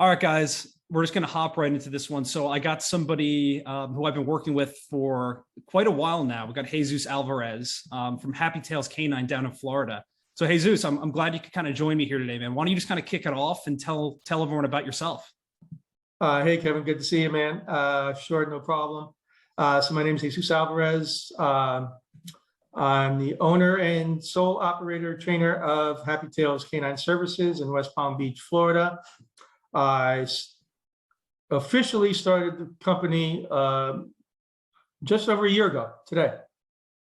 All right, guys, we're just going to hop right into this one. So I got somebody who I've been working with for quite a while now. We got Jesus Alvarez from Happy Tails Canine down in Florida. So Jesus, I'm glad you could kind of join me here today, man. Why don't you just kind of kick it off and tell everyone about yourself? Hey, Kevin, good to see you, man. Sure, no problem. So my name is Jesus Alvarez. I'm the owner and sole operator trainer of Happy Tails Canine Services in West Palm Beach, Florida. I officially started the company just over a year ago today.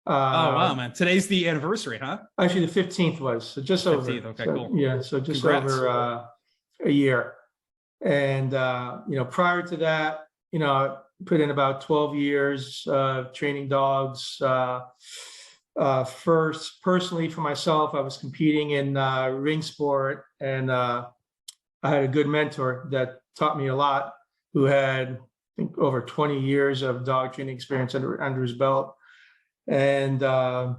Oh, wow, man. Today's the anniversary, huh? Actually, the 15th was, so just 15th, over. Okay, so, cool. Yeah, so just Congrats. over a year. And, prior to that, I put in about 12 years of training dogs. First, personally for myself, I was competing in ring sport, and I had a good mentor that taught me a lot, who had, I think, over 20 years of dog training experience under his belt. And I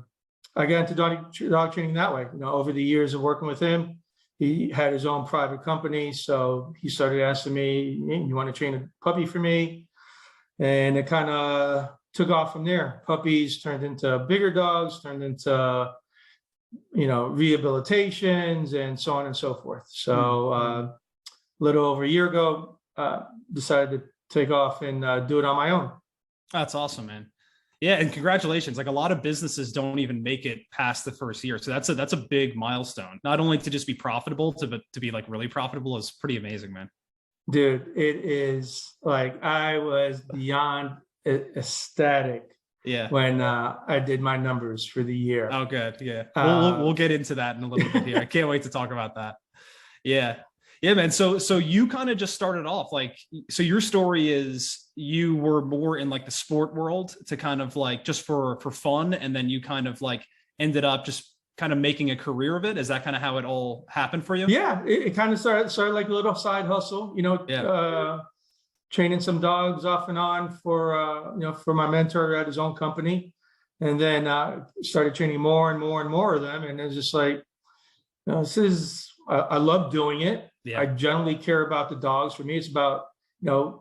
got into dog training that way. Over the years of working with him, he had his own private company. So he started asking me, hey, you want to train a puppy for me? And it kind of took off from there. Puppies turned into bigger dogs, turned into, rehabilitations and so on and so forth. So a little over a year ago, decided to take off and do it on my own. That's awesome, man. Yeah, and congratulations. Like, a lot of businesses don't even make it past the first year. So that's a big milestone. Not only to just be profitable, but to be like really profitable is pretty amazing, man. Dude, it is like, I was beyond ecstatic. Yeah. When I did my numbers for the year. Oh, good. Yeah. We'll get into that in a little bit here. I can't wait to talk about that. Yeah. Yeah, man. So you kind of just started off so your story is you were more in like the sport world to kind of like just for fun. And then you kind of like ended up just kind of making a career of it. Is that kind of how it all happened for you? Yeah. It kind of started like a little side hustle, training some dogs off and on for my mentor at his own company. And then started training more and more and more of them. And it's just like, I love doing it. Yeah. I generally care about the dogs. For me, it's about, doing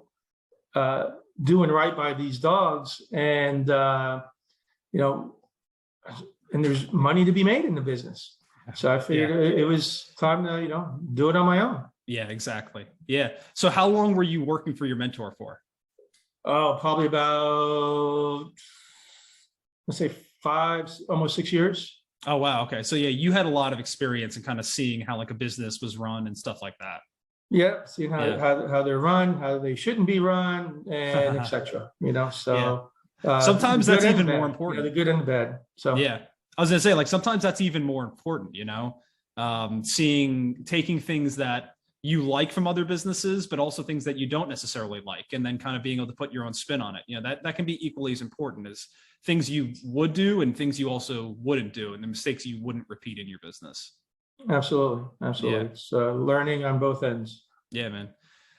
right by these dogs. And, and there's money to be made in the business. So I figured it was time to, do it on my own. Yeah, exactly. Yeah. So how long were you working for your mentor for? Oh, probably about, let's say 5, almost 6 years. Oh, wow. Okay. So yeah, you had a lot of experience in kind of seeing how like a business was run and stuff like that. Yeah. Seeing how they're run, how they shouldn't be run, and etc. So sometimes that's even more important. The good and the bad. So yeah, I was gonna say, like, sometimes that's even more important, taking things that you like from other businesses, but also things that you don't necessarily like, and then kind of being able to put your own spin on it. That can be equally as important as things you would do and things you also wouldn't do, and the mistakes you wouldn't repeat in your business. Absolutely. Yeah. It's learning on both ends. Yeah, man.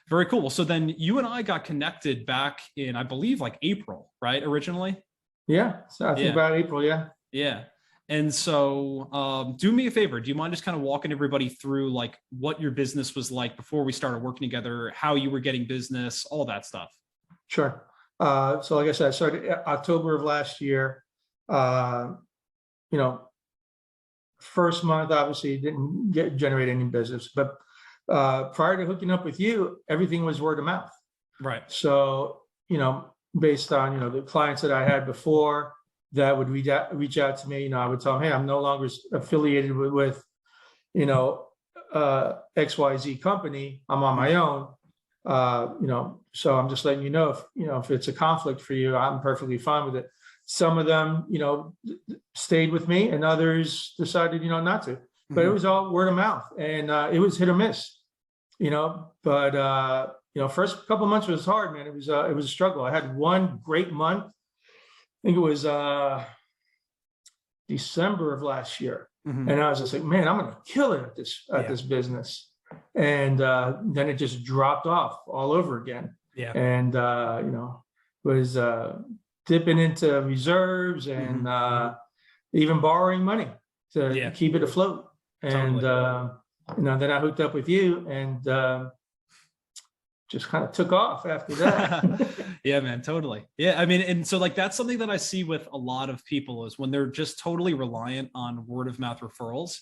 Very cool. So then you and I got connected back in, I believe, like April, right? Originally. Yeah. So I think about April. Yeah. Yeah. And so do me a favor. Do you mind just kind of walking everybody through like what your business was like before we started working together, how you were getting business, all that stuff? Sure. So like I said, I started October of last year. First month, obviously didn't generate any business, but prior to hooking up with you, everything was word of mouth. Right. So, based on, the clients that I had before, that would reach out to me, I would tell them, hey, I'm no longer affiliated with XYZ company. I'm on my own. So I'm just letting you know if it's a conflict for you, I'm perfectly fine with it. Some of them, stayed with me, and others decided, not to. But it was all word of mouth, and it was hit or miss. But first couple of months was hard, man. It was a struggle. I had one great month. I think it was December of last year. And I was just like, man, I'm going to kill it at this business. And then it just dropped off all over again. Yeah. And, was dipping into reserves and even borrowing money to keep it afloat. And, then I hooked up with you, and just kind of took off after that. Yeah, man, totally. Yeah. I mean, and so like, that's something that I see with a lot of people is when they're just totally reliant on word of mouth referrals,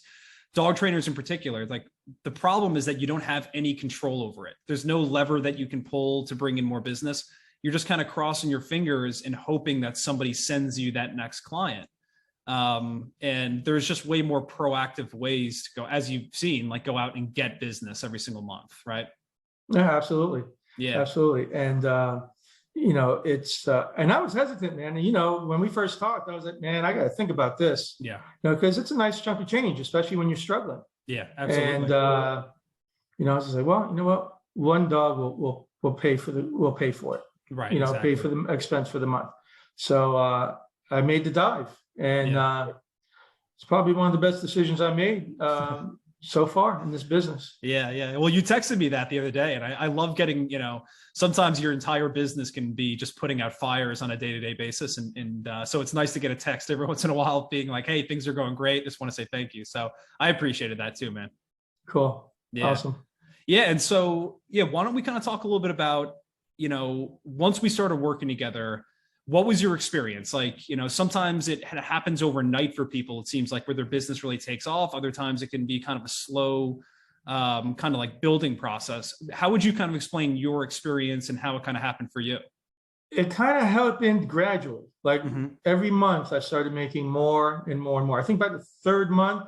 dog trainers in particular. Like the problem is that you don't have any control over it. There's no lever that you can pull to bring in more business. You're just kind of crossing your fingers and hoping that somebody sends you that next client. And there's just way more proactive ways to go, as you've seen, like go out and get business every single month. Right. Yeah, absolutely. Yeah. Absolutely. And, it's, and I was hesitant, man. And, when we first talked, I was like, man, I got to think about this. Yeah. Because it's a nice chunk of change, especially when you're struggling. Yeah, absolutely. And, I was just like, well, you know what? One dog will pay for it. Right. Pay for the expense for the month. So, I made the dive, and, it's probably one of the best decisions I made, so far in this business. Yeah. Well, you texted me that the other day, and I love getting, sometimes your entire business can be just putting out fires on a day-to-day basis. And so it's nice to get a text every once in a while being like, hey, things are going great. Just want to say thank you. So I appreciated that too, man. Cool. Yeah. Awesome. Yeah. And so, why don't we kind of talk a little bit about, once we started working together, what was your experience? Like, sometimes it happens overnight for people. It seems like where their business really takes off. Other times it can be kind of a slow, kind of like building process. How would you kind of explain your experience and how it kind of happened for you? It kind of happened gradually. Like every month I started making more and more and more. I think by the third month,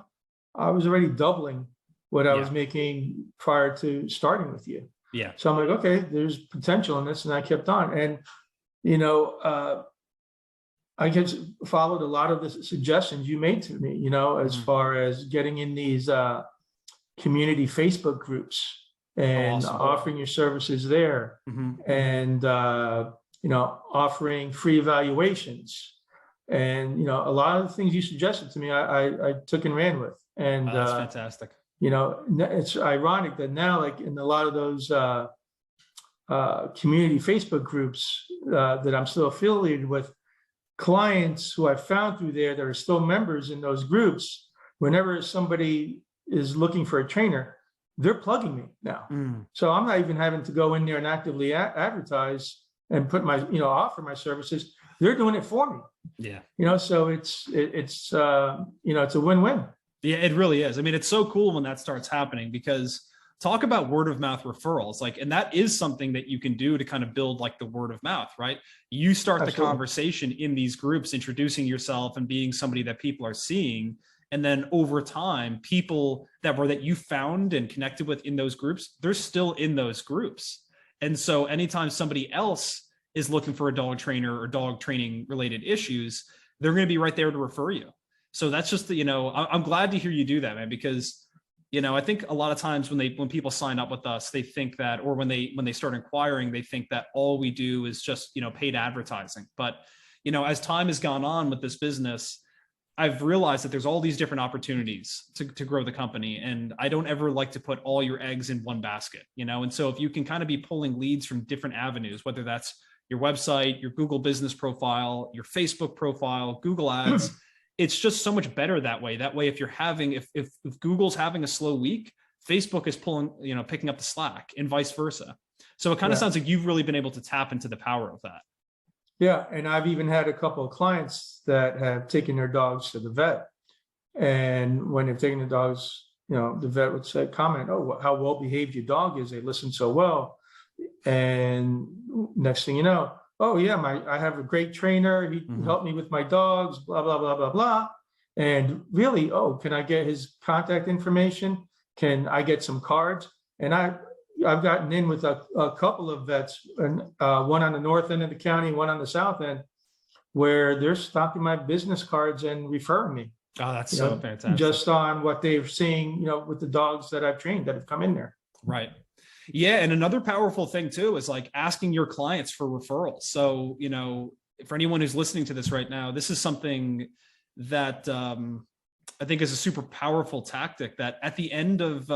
I was already doubling what I was making prior to starting with you. Yeah. So I'm like, okay, there's potential in this. And I kept on. And I just followed a lot of the suggestions you made to me, as far as getting in these community Facebook groups and offering your services there, and offering free evaluations, and a lot of the things you suggested to me, I took and ran with. And that's fantastic. It's ironic that now, like in a lot of those community Facebook groups that I'm still affiliated with, clients who I found through there that are still members in those groups, whenever somebody is looking for a trainer, they're plugging me now. So I'm not even having to go in there and actively advertise and put my, offer my services. They're doing it for me. Yeah. So it's it's a win-win. Yeah, it really is. I mean, it's so cool when that starts happening, because talk about word of mouth referrals, like, and that is something that you can do to kind of build like the word of mouth, right? You start the conversation in these groups, introducing yourself and being somebody that people are seeing. And then over time, people that you found and connected with in those groups, they're still in those groups. And so anytime somebody else is looking for a dog trainer or dog training related issues, they're going to be right there to refer you. So that's just I'm glad to hear you do that, man, because I think a lot of times when people sign up with us, they think that, or when they start inquiring, they think that all we do is just, paid advertising. But, as time has gone on with this business, I've realized that there's all these different opportunities to grow the company. And I don't ever like to put all your eggs in one basket, and so if you can kind of be pulling leads from different avenues, whether that's your website, your Google business profile, your Facebook profile, Google ads, it's just so much better that way. That way, if you're if Google's having a slow week, Facebook is picking up the slack, and vice versa. So it kind of sounds like you've really been able to tap into the power of that. Yeah. And I've even had a couple of clients that have taken their dogs to the vet. And when they've taken the dogs, the vet would say, comment, oh, how well behaved your dog is. They listen so well. And next thing you know, oh yeah, I have a great trainer. He helped me with my dogs, blah, blah, blah, blah, blah. And really, can I get his contact information? Can I get some cards? And I've gotten in with a couple of vets, and one on the north end of the county, one on the south end, where they're stocking my business cards and referring me. Oh, that's so fantastic. Just on what they're seeing, with the dogs that I've trained that have come in there. Right. Yeah. And another powerful thing too, is like asking your clients for referrals. So, for anyone who's listening to this right now, this is something that I think is a super powerful tactic, that at the end of,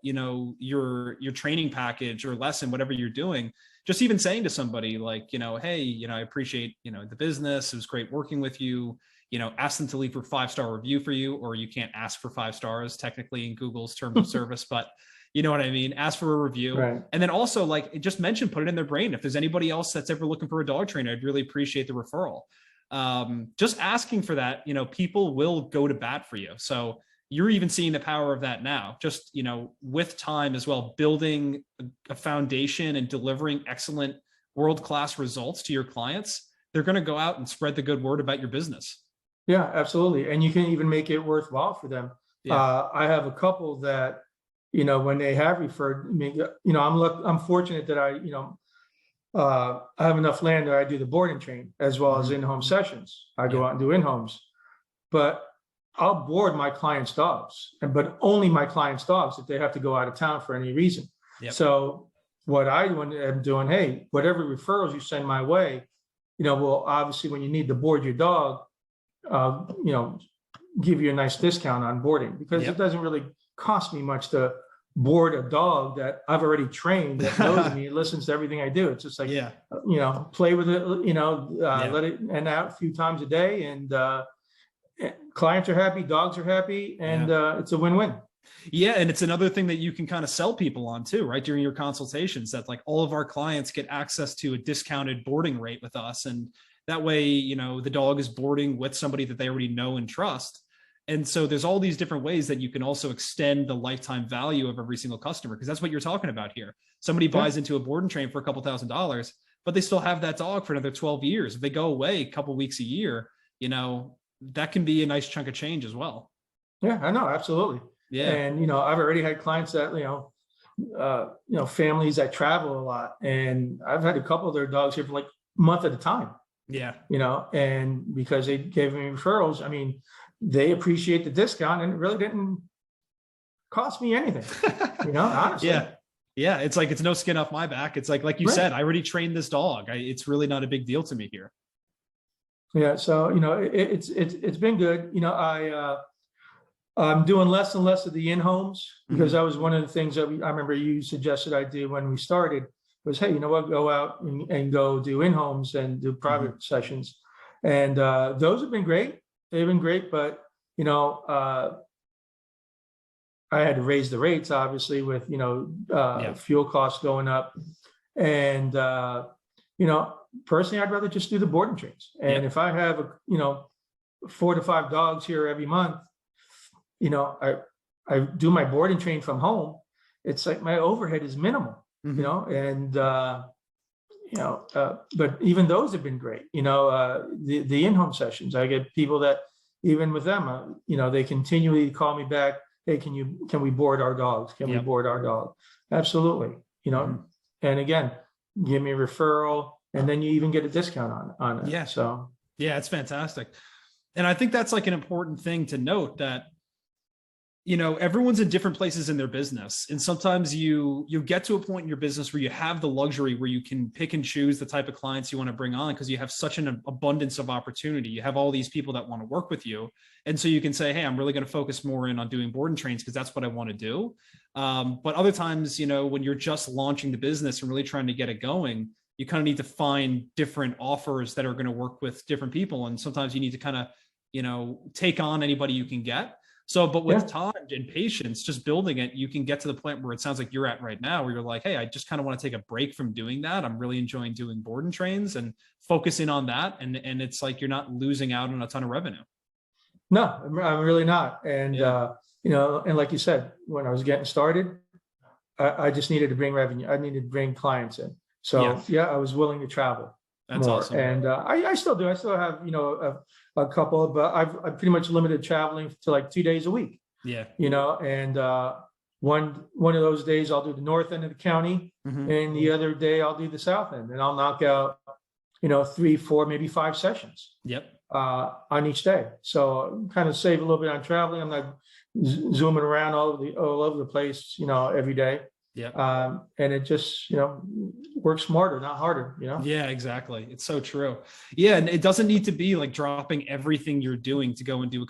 your training package or lesson, whatever you're doing, just even saying to somebody like, hey, I appreciate, the business. It was great working with you. Ask them to leave a 5-star review for you, or you can't ask for 5 stars technically in Google's terms of service, but You know what I mean? Ask for a review. Right. And then also like just mention, put it in their brain. If there's anybody else that's ever looking for a dog trainer, I'd really appreciate the referral. Just asking for that, you know, people will go to bat for you. So you're even seeing the power of that now, just, you know, with time as well, building a foundation and delivering excellent world-class results to your clients. They're going to go out and spread the good word about your business. Yeah, absolutely. And you can even make it worthwhile for them. Yeah. I have a couple that, you know, when they have referred me, you know, I'm fortunate that I have enough land that I do the board and train as well as in-home sessions. I go out and do in-homes, but I'll board my clients' dogs, but only my clients' dogs if they have to go out of town for any reason. Yep. So what I'm doing, hey, whatever referrals you send my way, you know, well, obviously when you need to board your dog, you know, give you a nice discount on boarding, because it doesn't really cost me much to board a dog that I've already trained, that knows me, listens to everything I do. It's just like, you know, play with it, you know, let it and out a few times a day, and clients are happy, dogs are happy, and it's a win-win. Yeah. And it's another thing that you can kind of sell people on too, right? During your consultations, that like all of our clients get access to a discounted boarding rate with us. And that way, you know, the dog is boarding with somebody that they already know and trust. And so there's all these different ways that you can also extend the lifetime value of every single customer, because that's what you're talking about here. Somebody buys into a board and train for a couple $1,000s, but they still have that dog for another 12 years. If they go away a couple weeks a year, you know, that can be a nice chunk of change as well. Yeah, I know. Absolutely. Yeah. And, you know, I've already had clients that, you know, families that travel a lot, and I've had a couple of their dogs here for like a month at a time. Yeah. You know, and because they gave me referrals, I mean, they appreciate the discount, and it really didn't cost me anything, you know, honestly. Yeah. It's like, it's no skin off my back. It's like you said, I already trained this dog. It's really not a big deal to me here. Yeah. So, you know, it's been good. You know, I'm doing less and less of the in-homes, because that was one of the things that I remember you suggested I do when we started, was, hey, you know what, go out and go do in-homes and do private sessions. And those have been great. They've been great, but, you know, I had to raise the rates, obviously, with, you know, fuel costs going up. And, you know, personally, I'd rather just do the boarding trains. And if I have, you know, 4 to 5 dogs here every month, you know, I do my boarding train from home. It's like my overhead is minimal, you know, and, you know, but even those have been great. You know, the in-home sessions, I get people that even with them, you know, they continually call me back. Hey, can we board our dogs? Can we board our dog? Absolutely. You know, and again, give me a referral, and then you even get a discount on it. Yeah. So, yeah, it's fantastic. And I think that's like an important thing to note, that, you know, everyone's in different places in their business. And sometimes you get to a point in your business where you have the luxury where you can pick and choose the type of clients you want to bring on, because you have such an abundance of opportunity. You have all these people that want to work with you. And so you can say, hey, I'm really going to focus more in on doing board and trains because that's what I want to do. But other times, you know, when you're just launching the business and really trying to get it going, you kind of need to find different offers that are going to work with different people. And sometimes you need to kind of, you know, take on anybody you can get. So, but with time and patience, just building it, you can get to the point where it sounds like you're at right now, where you're like, hey, I just kind of want to take a break from doing that. I'm really enjoying doing board and trains and focusing on that. And it's like, you're not losing out on a ton of revenue. No, I'm really not. And, you know, and like you said, when I was getting started, I just needed to bring revenue. I needed to bring clients in. So I was willing to travel. That's more. awesome. And I still do. I still have, you know, a couple, but I've pretty much limited traveling to like 2 days a week. Yeah. You know, and one of those days I'll do the north end of the county, and the other day I'll do the south end, and I'll knock out, you know, 3, 4, maybe 5 sessions. On each day. So kind of save a little bit on traveling. I'm not zooming around all over the place, you know, every day. And it just, you know, works smarter, not harder, you know? Yeah, exactly. It's so true. Yeah. And it doesn't need to be like dropping everything you're doing to go and do a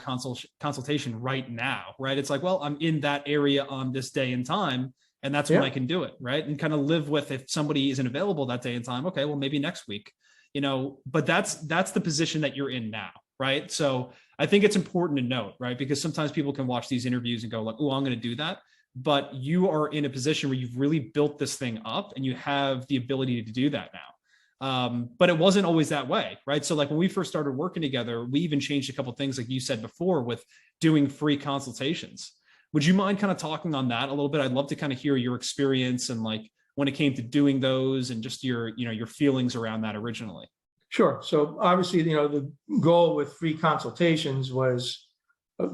consultation right now, right? It's like, well, I'm in that area on this day and time, and that's when I can do it, right? And kind of live with, if somebody isn't available that day and time, okay, well, maybe next week, you know, but that's the position that you're in now, right? So I think it's important to note, right? Because sometimes people can watch these interviews and go like, oh, I'm going to do that. but you are in a position where you've really built this thing up and you have the ability to do that now. But it wasn't always that way, right? So like when we first started working together, we even changed a couple of things, like you said before, with doing free consultations. Would you mind kind of talking on that a little bit? I'd love to kind of hear your experience and like when it came to doing those and just your, you know, your feelings around that originally. Sure. So obviously, you know, the goal with free consultations was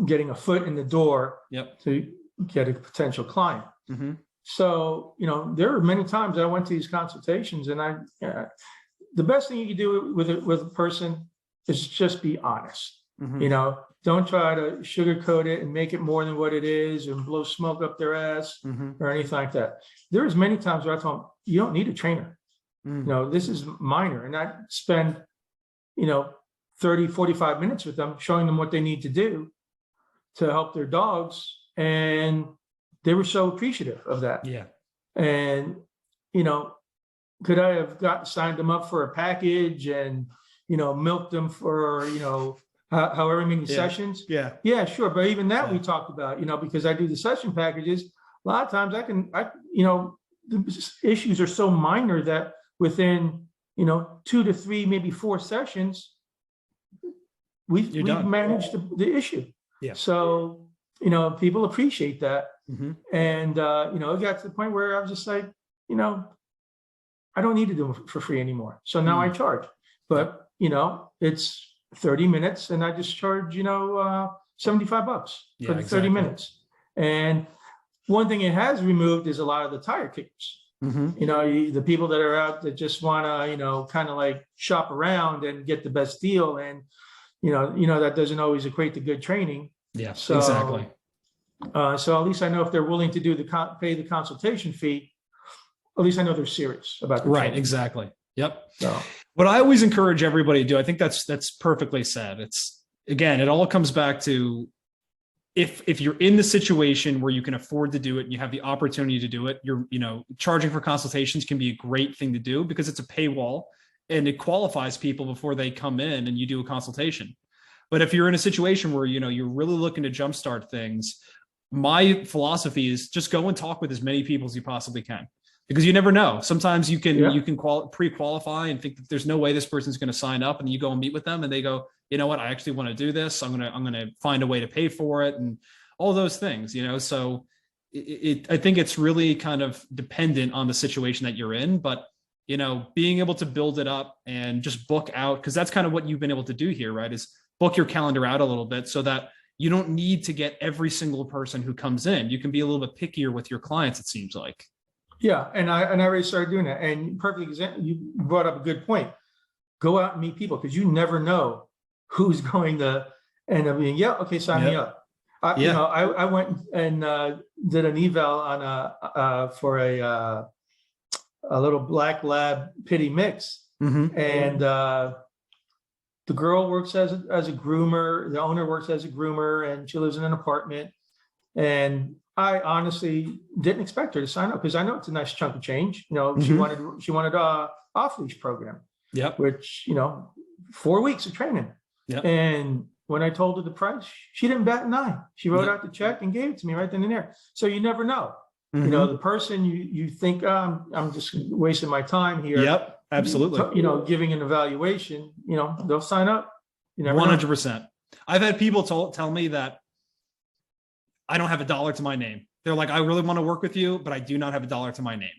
getting a foot in the door to get a potential client. Mm-hmm. So, you know, there are many times I went to these consultations and the best thing you can do with a person is just be honest. Mm-hmm. You know, don't try to sugarcoat it and make it more than what it is and blow smoke up their ass or anything like that. There's many times where I told them, you don't need a trainer. You know, this is minor. And I spend, you know, 30, 45 minutes with them, showing them what they need to do to help their dogs. And they were so appreciative of that. Yeah. And, you know, could I have signed them up for a package and, you know, milked them for, you know, however many sessions? Yeah, sure. But even that we talked about, you know, because I do the session packages, a lot of times you know, the issues are so minor that within, you know, 2 to 3, maybe 4 sessions, we've managed the issue. Yeah. So, you know, people appreciate that. And, you know, it got to the point where I was just like, you know, I don't need to do them for free anymore. So now I charge, but, you know, it's 30 minutes and I just charge, you know, $75 for the 30 minutes. And one thing it has removed is a lot of the tire kickers. You know, the people that are out that just want to, you know, kind of like shop around and get the best deal. And, you know, that doesn't always equate to good training. Yeah, so, exactly. So at least I know if they're willing to do pay the consultation fee, at least I know they're serious about the training. Exactly. Yep. So what I always encourage everybody to do, I think that's perfectly said. It's, again, it all comes back to if you're in the situation where you can afford to do it and you have the opportunity to do it, you know, charging for consultations can be a great thing to do because it's a paywall and it qualifies people before they come in and you do a consultation. But if you're in a situation where, you know, you're really looking to jumpstart things, my philosophy is just go and talk with as many people as you possibly can, because you never know. Sometimes you can pre-qualify and think that there's no way this person's going to sign up, and you go and meet with them and they go, you know what, I actually want to do this. I'm going to find a way to pay for it and all those things, you know. So I think it's really kind of dependent on the situation that you're in, but you know, being able to build it up and just book out, because that's kind of what you've been able to do here, right? Is book your calendar out a little bit so that you don't need to get every single person who comes in. You can be a little bit pickier with your clients, it seems like. Yeah, and I already started doing that. And perfect example, you brought up a good point. Go out and meet people, because you never know who's going to end up being, sign me up. You know, I went and did an eval on for a little black lab pity mix, and the girl works as a groomer. The owner works as a groomer, and she lives in an apartment. And I honestly didn't expect her to sign up, because I know it's a nice chunk of change. You know, she wanted a off leash program. Which, you know, 4 weeks of training. And when I told her the price, she didn't bat an eye. She wrote out the check and gave it to me right then and there. So you never know. You know, the person you think, I'm just wasting my time here. Absolutely. You know, giving an evaluation, you know, they'll sign up. You never 100%. know. I've had people tell me that I don't have a dollar to my name. They're like, I really want to work with you, but I do not have a dollar to my name.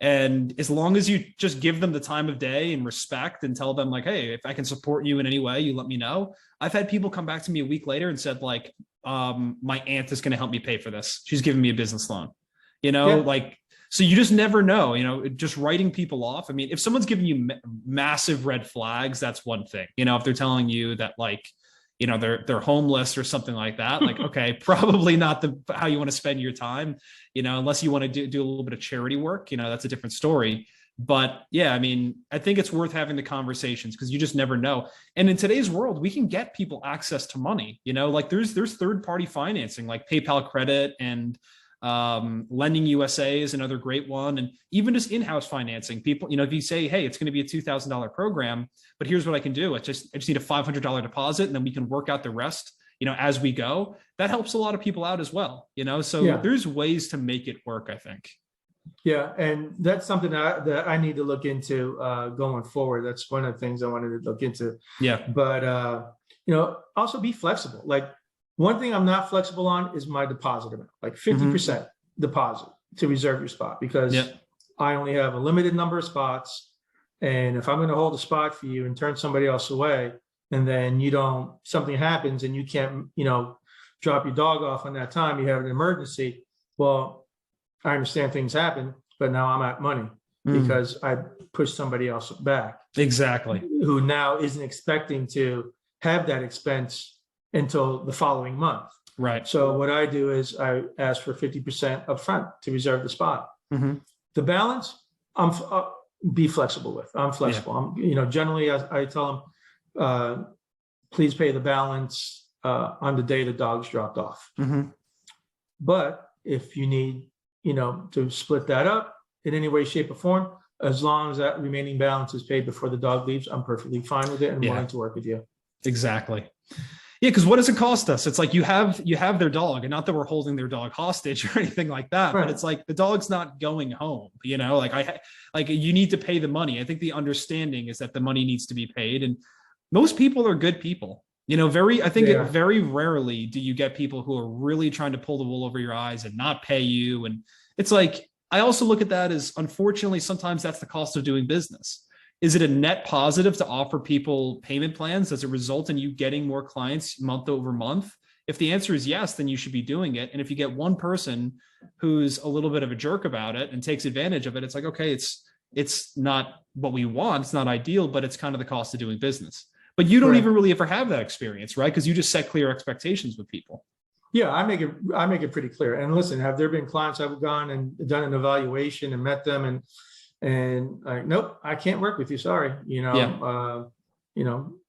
And as long as you just give them the time of day and respect and tell them like, hey, if I can support you in any way, you let me know. I've had people come back to me a week later and said like, my aunt is going to help me pay for this. She's giving me a business loan, you know, like, so you just never know, you know, just writing people off. I mean, if someone's giving you massive red flags, that's one thing. You know, if they're telling you that like, you know, they're homeless or something like that, like, okay, probably not how you want to spend your time, you know, unless you want to do a little bit of charity work, you know, that's a different story. But yeah, I mean, I think it's worth having the conversations, because you just never know. And in today's world, we can get people access to money, you know, like there's third-party financing like PayPal credit, and Lending USA is another great one. And even just in-house financing, people, you know, if you say, hey, it's going to be a $2,000 program, but here's what I can do. I just need a $500 deposit, and then we can work out the rest. as we go, that helps a lot of people out as well, so there's ways to make it work, I think. Yeah, and that's something that I need to look into going forward. That's one of the things I wanted to look into. Yeah. But also be flexible. Like, one thing I'm not flexible on is my deposit amount, like 50% deposit to reserve your spot, because I only have a limited number of spots. And if I'm going to hold a spot for you and turn somebody else away, and then something happens and you can't, drop your dog off on that time, you have an emergency. Well, I understand things happen, but now I'm out money because I pushed somebody else back. Exactly. Who now isn't expecting to have that expense until the following month. Right. So what I do is I ask for 50% upfront to reserve the spot. The balance, be flexible with. I'm flexible. Generally I tell them, please pay the balance on the day the dog's dropped off. But if you need, to split that up in any way, shape, or form, as long as that remaining balance is paid before the dog leaves, I'm perfectly fine with it and willing to work with you. Exactly. Yeah, because what does it cost us? It's like you have their dog, and not that we're holding their dog hostage or anything like that, but it's like the dog's not going home. Like you need to pay the money. I think the understanding is that the money needs to be paid, and most people are good people. Very rarely do you get people who are really trying to pull the wool over your eyes and not pay you. And it's like, I also look at that as, unfortunately, sometimes that's the cost of doing business. Is it a net positive to offer people payment plans? Does it result in you getting more clients month over month? If the answer is yes, then you should be doing it. And if you get one person who's a little bit of a jerk about it and takes advantage of it, it's like, okay, it's not what we want. It's not ideal, but it's kind of the cost of doing business. But you don't even really ever have that experience, right? Because you just set clear expectations with people. Yeah, I make it pretty clear. And listen, have there been clients I've gone and done an evaluation and met them and like, nope, I can't work with you. Sorry.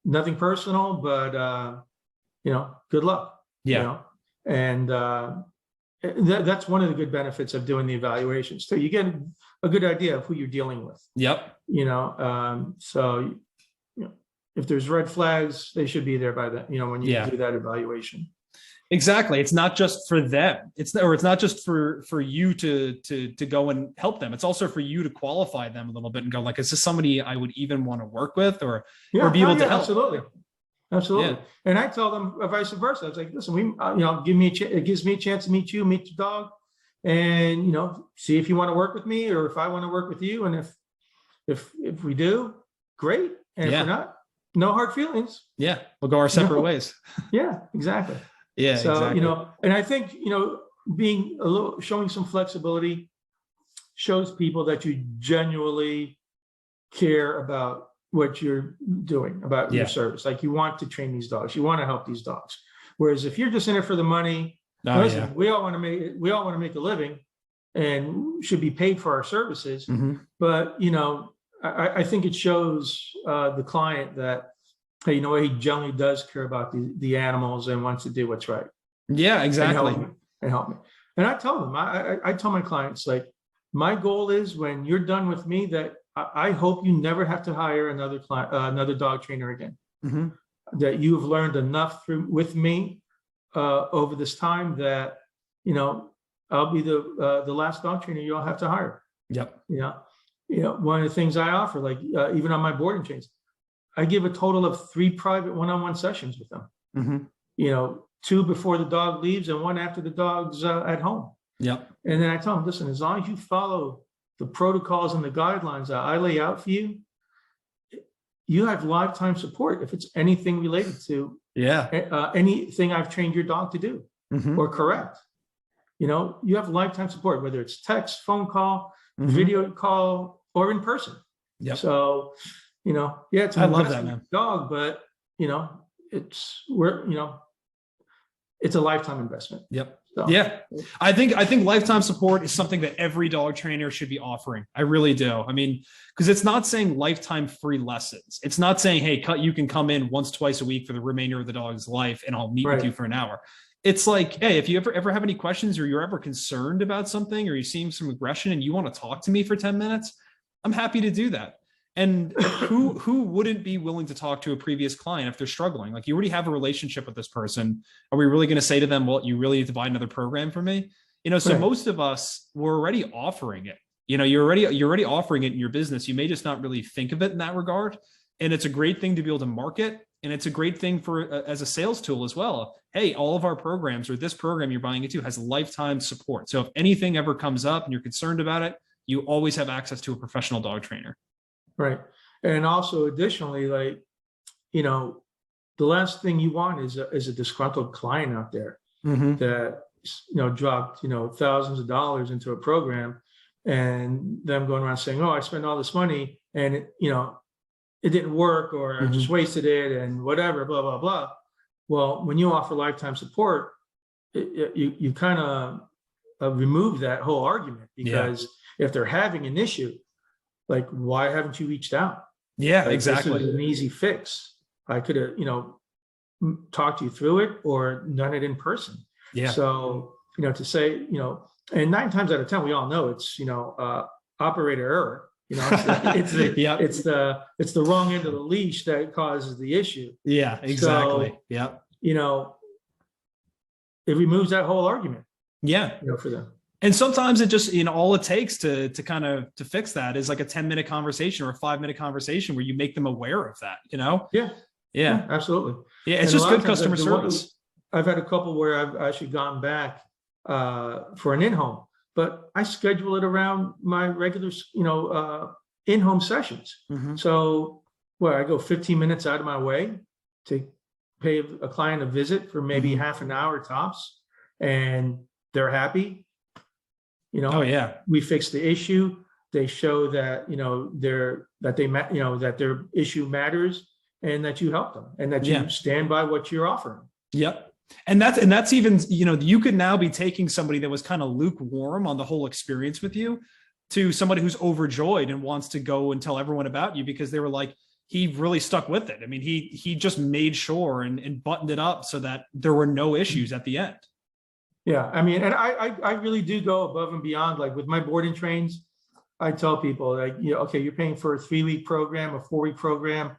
Nothing personal, but good luck. Yeah. And that's one of the good benefits of doing the evaluations. So you get a good idea of who you're dealing with. Yep. So if there's red flags, they should be there by then, when you do that evaluation. Exactly. It's not just for them. It's not just for you to go and help them. It's also for you to qualify them a little bit and go like, is this somebody I would even want to work with or be able to help? Absolutely. Yeah. And I tell them vice versa. I was like, listen, it gives me a chance to meet you, meet the dog, and see if you want to work with me or if I want to work with you. And if we do, great. And if we're not, no hard feelings. Yeah. We'll go our separate ways. Yeah, exactly. Yeah. So, exactly. And I think, being showing some flexibility shows people that you genuinely care about what you're doing, about your service. Like, you want to train these dogs, you want to help these dogs. Whereas if you're just in it for the money, we all want to make a living and should be paid for our services. But, I think it shows the client that, hey, he generally does care about the animals and wants to do what's right. Yeah, exactly. And help me. And I tell them, I tell my clients, like, my goal is when you're done with me, that I hope you never have to hire another dog trainer again. That you've learned enough with me over this time that, I'll be the last dog trainer you'll have to hire. Yep. One of the things I offer, like even on my boarding chains, I give a total of 3 private one-on-one sessions with them. 2 before the dog leaves and 1 after the dog's at home. Yep. And then I tell them, listen, as long as you follow the protocols and the guidelines that I lay out for you, you have lifetime support if it's anything related to anything I've trained your dog to do or correct. You have lifetime support, whether it's text, phone call, video call, or in person. Yep. So, it's I love that, man. Dog, but it's a lifetime investment. Yep. So, yeah. I think lifetime support is something that every dog trainer should be offering. I really do. I mean, because it's not saying lifetime free lessons. It's not saying, hey, you can come in once, twice a week for the remainder of the dog's life and I'll meet with you for an hour. It's like, hey, if you ever have any questions or you're ever concerned about something or you're seeing some aggression and you want to talk to me for 10 minutes, I'm happy to do that. And who wouldn't be willing to talk to a previous client if they're struggling? Like, you already have a relationship with this person. Are we really going to say to them, well, you really need to buy another program for me? So Right. most of us were already offering it. You're already offering it in your business. You may just not really think of it in that regard. And it's a great thing to be able to market. And it's a great thing for as a sales tool as well. Hey, all of our programs, or this program you're buying into, has lifetime support. So if anything ever comes up and you're concerned about it, you always have access to a professional dog trainer. Right. And also additionally, like, the last thing you want is a disgruntled client out there that, dropped, thousands of dollars into a program, and them going around saying, oh, I spent all this money and it didn't work, or I just wasted it and whatever, blah, blah, blah. Well, when you offer lifetime support, you kind of remove that whole argument, because if they're having an issue, like, why haven't you reached out? Yeah, Like, exactly. this is an easy fix. I could have, talked you through it or done it in person. Yeah. So, to say, and 9 times out of 10, we all know it's, operator error. It's the wrong end of the leash that causes the issue. Yeah, exactly. So, it removes that whole argument. Yeah. For them. And sometimes it just, all it takes to fix that is like a 10-minute conversation or a 5-minute conversation where you make them aware of that, Yeah, absolutely. Yeah. It's And just good customer service. I've had a couple where I've actually gone back for an in-home, but I schedule it around my regular, in-home sessions. So where I go 15 minutes out of my way to pay a client a visit for maybe half an hour tops, and they're happy. Oh yeah. We fix the issue. They show that, that their issue matters, and that you help them, and that you stand by what you're offering. Yep. And that's even, you could now be taking somebody that was kind of lukewarm on the whole experience with you to somebody who's overjoyed and wants to go and tell everyone about you, because they were like, he really stuck with it. I mean, he just made sure and buttoned it up so that there were no issues at the end. Yeah. I mean, and I really do go above and beyond. Like with my board and trains, I tell people, like, okay, you're paying for a 3-week program, a 4-week program,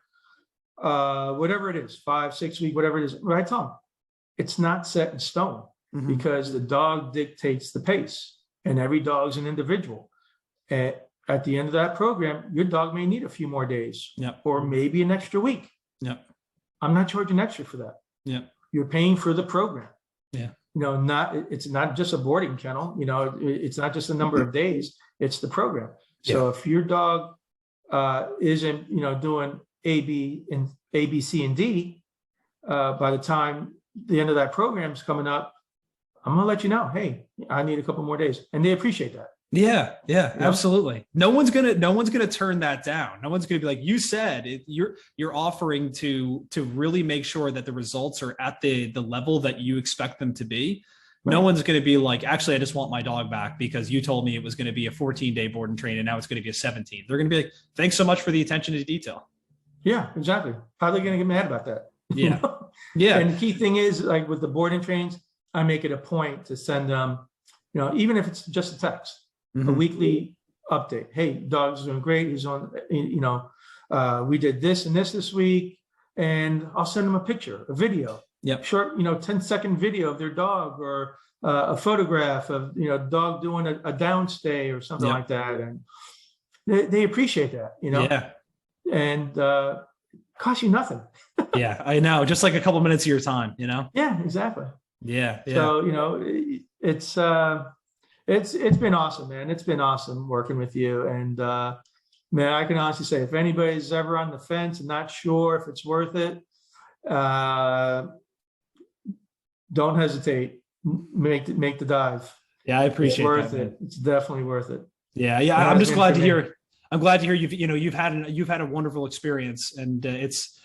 whatever it is, 5-6 week, whatever it is. But I tell them, it's not set in stone, because the dog dictates the pace, and every dog's an individual. And at the end of that program, your dog may need a few more days, or maybe an extra week. I'm not charging extra for that. You're paying for the program. It's not just a boarding kennel. It's not just the number of days. It's the program. So if your dog isn't, doing A, B, C, and D, by the time the end of that program is coming up, I'm gonna let you know, hey, I need a couple more days, and they appreciate that. Yeah, absolutely. No one's gonna turn that down. No one's gonna be like, you said it, you're offering to really make sure that the results are at the level that you expect them to be. No one's going to be like, actually, I just want my dog back because you told me it was going to be a 14-day board and train, and now it's going to be a 17. They're going to be like, thanks so much for the attention to detail. Yeah, exactly. How are they going to get mad about that? Yeah. Yeah. And the key thing is, like with the board and trains, I make it a point to send them, even if it's just a text, a weekly update. Hey, dog's doing great. He's on, we did this and this week, and I'll send them a picture, a video. Short, 10-second video of their dog, or a photograph of, dog doing a downstay or something like that. And they appreciate that, and costs you nothing. Yeah, I know. Just like a couple minutes of your time, Yeah, exactly. Yeah. So, it's been awesome, man. It's been awesome working with you. And, man, I can honestly say, if anybody's ever on the fence and not sure if it's worth it, don't hesitate. Make the dive. Yeah, I appreciate it. It's worth that, it. It's definitely worth it. Yeah. I'm just glad to hear. I'm glad to hear you've had a wonderful experience, and it's,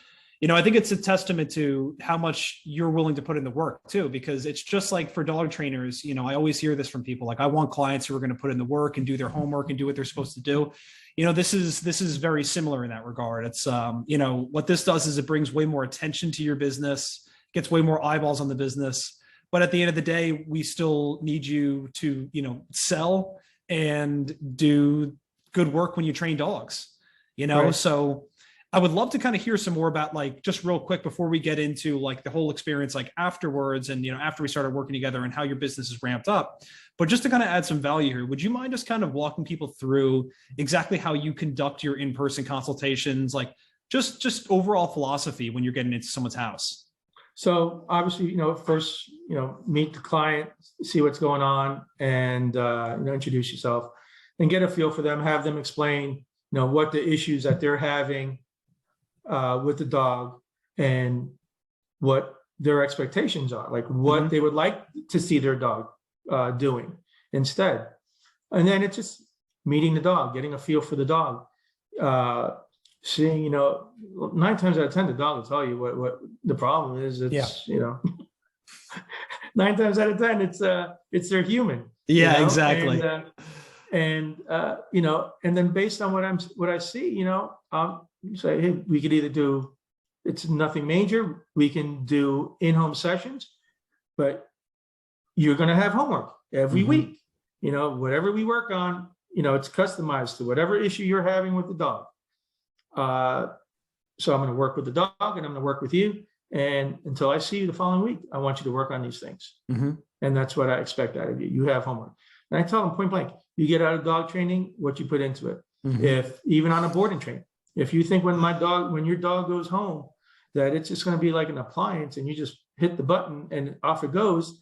I think it's a testament to how much you're willing to put in the work too, because it's just like for dog trainers. I always hear this from people. Like, I want clients who are going to put in the work and do their homework and do what they're supposed to do. This is very similar in that regard. It's what this does is it brings way more attention to your business, gets way more eyeballs on the business. But at the end of the day, we still need you to, sell and do good work when you train dogs. Right. So I would love to kind of hear some more about, like, just real quick before we get into like the whole experience, like afterwards, and after we started working together and how your business is ramped up. But just to kind of add some value here, would you mind just kind of walking people through exactly how you conduct your in-person consultations, like just overall philosophy when you're getting into someone's house? So obviously, first, meet the client, see what's going on, and introduce yourself, and get a feel for them. Have them explain, what the issues that they're having with the dog, and what their expectations are, like what they would like to see their dog doing instead. And then it's just meeting the dog, getting a feel for the dog, seeing, 9 times out of 10, the dog will tell you what the problem is. It's, 9 times out of 10, it's their human. Yeah, exactly. And then based on what I see, say, hey, we could either do, it's nothing major, we can do in-home sessions, but you're going to have homework every week. Whatever we work on, it's customized to whatever issue you're having with the dog. So I'm going to work with the dog, and I'm going to work with you. And until I see you the following week, I want you to work on these things. And that's what I expect out of you. You have homework. And I tell them point blank, you get out of dog training what you put into it. If even on a boarding train, if you think when your dog goes home, that it's just going to be like an appliance and you just hit the button and off it goes,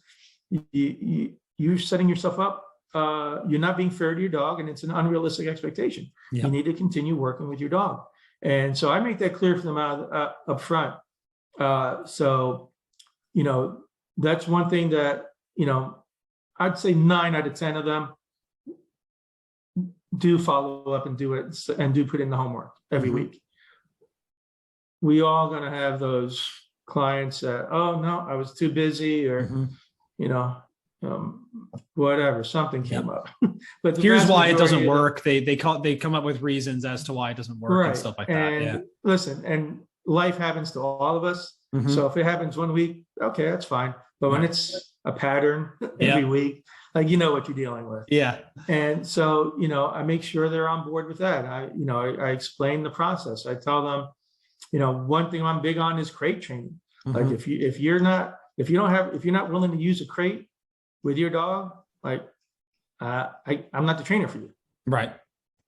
you're setting yourself up. You're not being fair to your dog, and it's an unrealistic expectation. You need to continue working with your dog. And so I make that clear for them up front. So, that's one thing that, I'd say 9 out of 10 of them do follow up and do it, and do put in the homework every week. We all going to have those clients that, oh no, I was too busy, or, whatever, something came up. But here's why it doesn't work. They come up with reasons as to why it doesn't work, right, and stuff like and that. Yeah. Listen, and life happens to all of us. So if it happens one week, okay, that's fine. But when it's a pattern every week, like, what you're dealing with. Yeah. And so, I make sure they're on board with that. I explain the process. I tell them, one thing I'm big on is crate training. Like if you're not willing to use a crate with your dog, like I'm not the trainer for you. Right.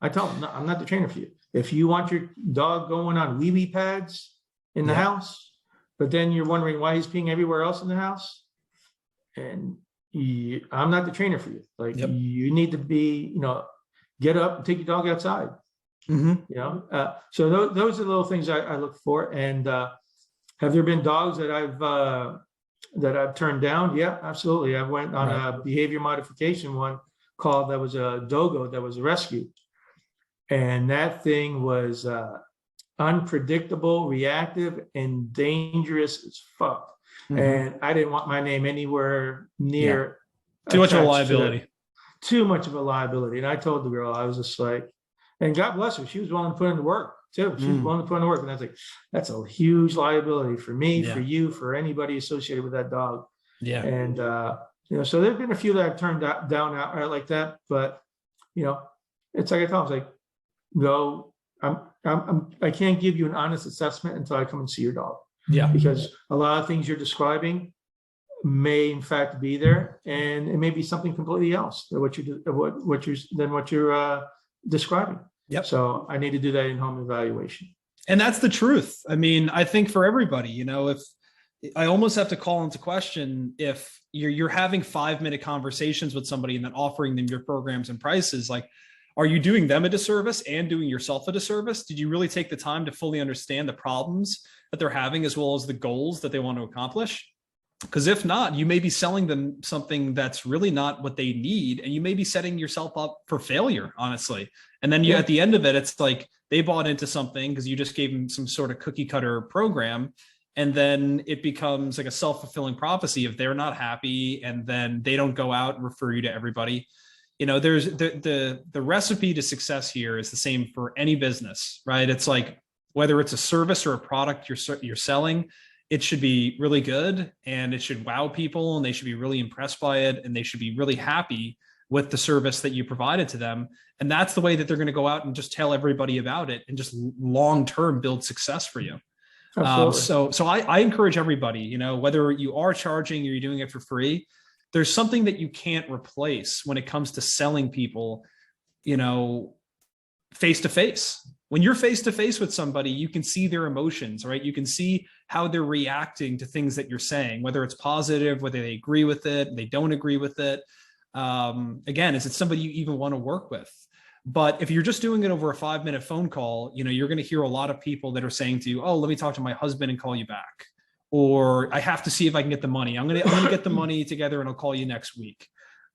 I tell them, no, I'm not the trainer for you. If you want your dog going on wee-wee pads in the house, but then you're wondering why he's peeing everywhere else in the house, and I'm not the trainer for you. Like you need to be, get up and take your dog outside. So those are the little things I look for. And have there been dogs that I've turned down? Yeah, absolutely. I went on a behavior modification one called, that was a dogo that was a rescue. And that thing was unpredictable, reactive, and dangerous as fuck. And I didn't want my name anywhere near. Too much of a liability. Too much of a liability. And I told the girl, I was just like, and God bless her, she was willing to put in the work too. She was willing to put in the work. And I was like, that's a huge liability for me, for you, for anybody associated with that dog. Yeah. And, so there've been a few that I've turned down out like that, but, it's like I told them, I can't give you an honest assessment until I come and see your dog. Yeah. Because a lot of things you're describing may in fact be there, and it may be something completely else than what you're describing. Yep. So I need to do that in-home evaluation. And that's the truth. I mean, I think for everybody, if I almost have to call into question, if you're having 5-minute conversations with somebody and then offering them your programs and prices, like, are you doing them a disservice and doing yourself a disservice? Did you really take the time to fully understand the problems that they're having, as well as the goals that they want to accomplish? Because if not, you may be selling them something that's really not what they need, and you may be setting yourself up for failure, honestly. And then at the end of it, it's like they bought into something because you just gave them some sort of cookie cutter program, and then it becomes like a self-fulfilling prophecy if they're not happy, and then they don't go out and refer you to everybody. There's the recipe to success here is the same for any business, right? It's like, whether it's a service or a product you're selling, it should be really good, and it should wow people, and they should be really impressed by it, and they should be really happy with the service that you provided to them. And that's the way that they're going to go out and just tell everybody about it and just long-term build success for you. So I encourage everybody, you know, whether you are charging or you're doing it for free, there's something that you can't replace when it comes to selling people, you know, face to face. When you're face to face with somebody, you can see their emotions, right? You can see how they're reacting to things that you're saying, whether it's positive, whether they agree with it, they don't agree with it. Again, is it somebody you even want to work with? But if you're just doing it over a 5-minute phone call, you know, you're going to hear a lot of people that are saying to you, oh, let me talk to my husband and call you back. Or I have to see if I can get the money. I'm going to get the money together and I'll call you next week.